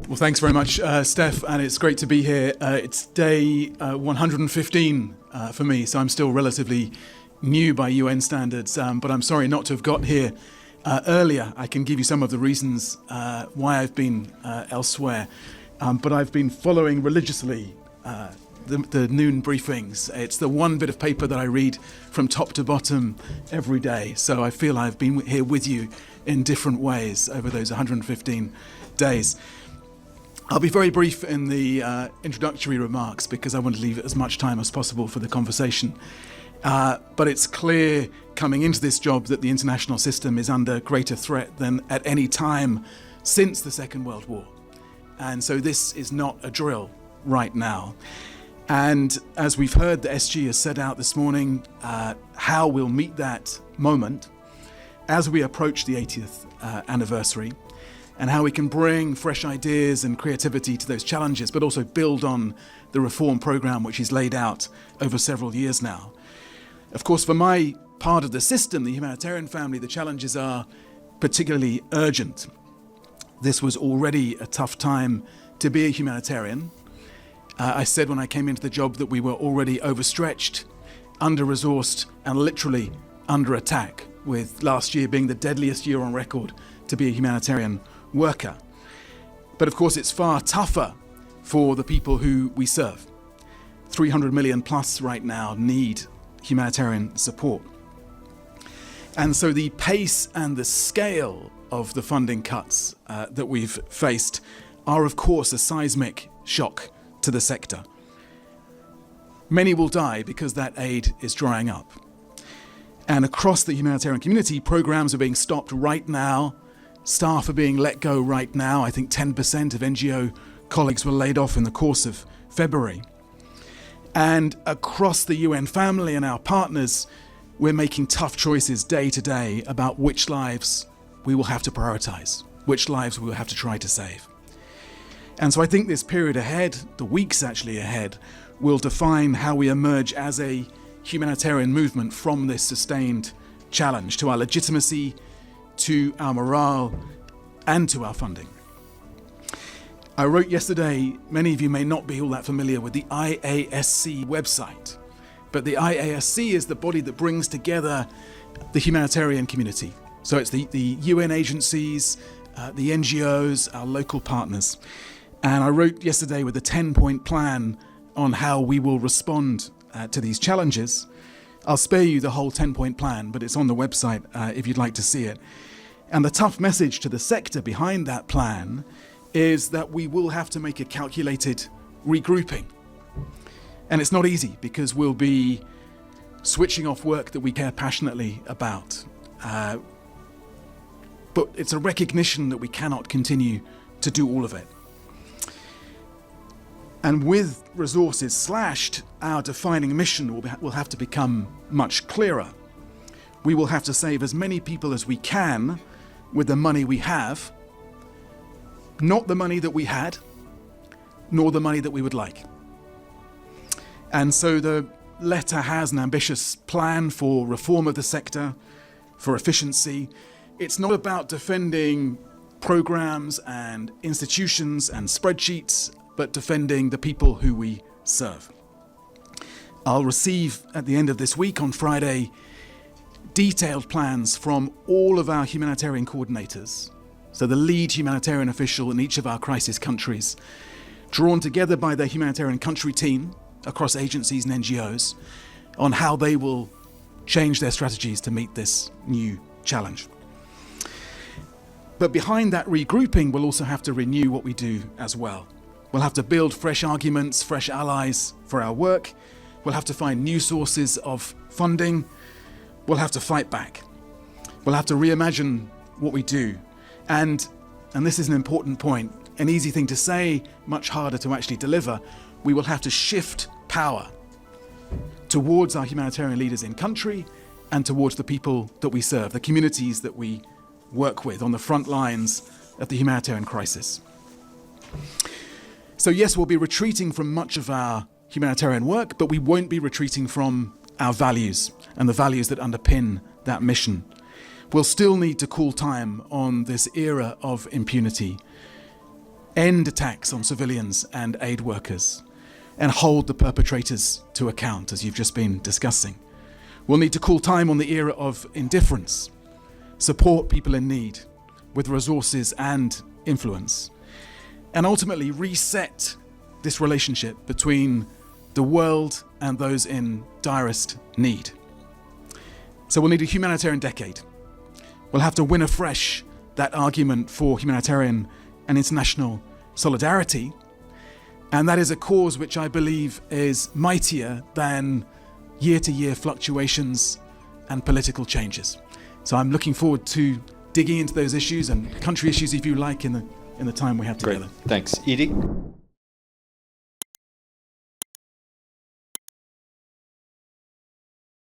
Well, thanks very much, Steph, and it's great to be here. It's day 115 for me, so I'm still relatively new by UN standards, but I'm sorry not to have got here earlier. I can give you some of the reasons why I've been elsewhere, but I've been following religiously the noon briefings. It's the one bit of paper that I read from top to bottom every day, so I feel I've been here with you in different ways over those 115 days. I'll be very brief in the introductory remarks because I want to leave as much time as possible for the conversation. But it's clear coming into this job that the international system is under greater threat than at any time since the Second World War. And so this is not a drill right now. And as we've heard, the SG has set out this morning how we'll meet that moment as we approach the 80th anniversary, and how we can bring fresh ideas and creativity to those challenges, but also build on the reform programme which is laid out over several years now. Of course, for my part of the system, the humanitarian family, the challenges are particularly urgent. This was already a tough time to be a humanitarian. I said when I came into the job that we were already overstretched, under-resourced, and literally under attack, with last year being the deadliest year on record to be a humanitarian worker. But of course it's far tougher for the people who we serve. 300 million plus right now need humanitarian support. And so the pace and the scale of the funding cuts that we've faced are of course a seismic shock to the sector. Many will die because that aid is drying up. And across the humanitarian community, programs are being stopped right now. Staff are being let go right now. I think 10% of NGO colleagues were laid off in the course of February. And across the UN family and our partners, we're making tough choices day to day about which lives we will have to prioritize, which lives we will have to try to save. And so I think this period ahead, the weeks actually ahead, will define how we emerge as a humanitarian movement from this sustained challenge to our legitimacy, to our morale, and to our funding. I wrote yesterday, many of you may not be all that familiar with the IASC website, but the IASC is the body that brings together the humanitarian community. So it's the UN agencies, the NGOs, our local partners. And I wrote yesterday with a 10-point plan on how we will respond to these challenges. I'll spare you the whole 10-point plan, but it's on the website if you'd like to see it. And the tough message to the sector behind that plan is that we will have to make a calculated regrouping. And it's not easy because we'll be switching off work that we care passionately about. But it's a recognition that we cannot continue to do all of it. And with resources slashed, our defining mission will have to become much clearer. We will have to save as many people as we can with the money we have, not the money that we had, nor the money that we would like. And so the letter has an ambitious plan for reform of the sector, for efficiency. It's not about defending programs and institutions and spreadsheets, but defending the people who we serve. I'll receive at the end of this week on Friday detailed plans from all of our humanitarian coordinators, so the lead humanitarian official in each of our crisis countries, drawn together by their humanitarian country team across agencies and NGOs, on how they will change their strategies to meet this new challenge. But behind that regrouping, we'll also have to renew what we do as well. We'll have to build fresh arguments, fresh allies for our work. We'll have to find new sources of funding. We'll have to fight back. We'll have to reimagine what we do. And this is an important point, an easy thing to say, much harder to actually deliver. We will have to shift power towards our humanitarian leaders in country and towards the people that we serve, the communities that we work with on the front lines of the humanitarian crisis. So yes, we'll be retreating from much of our humanitarian work, but we won't be retreating from our values and the values that underpin that mission. We'll still need to call time on this era of impunity. end attacks on civilians and aid workers, and hold the perpetrators to account, as you've just been discussing. We'll need to call time on the era of indifference, support people in need with resources and influence, and ultimately reset this relationship between the world and those in direst need. So we'll need a humanitarian decade. We'll have to win afresh that argument for humanitarian and international solidarity. And that is a cause which I believe is mightier than year-to-year fluctuations and political changes. So I'm looking forward to digging into those issues and country issues, if you like, in the time we have together. Great. Thanks. Edie?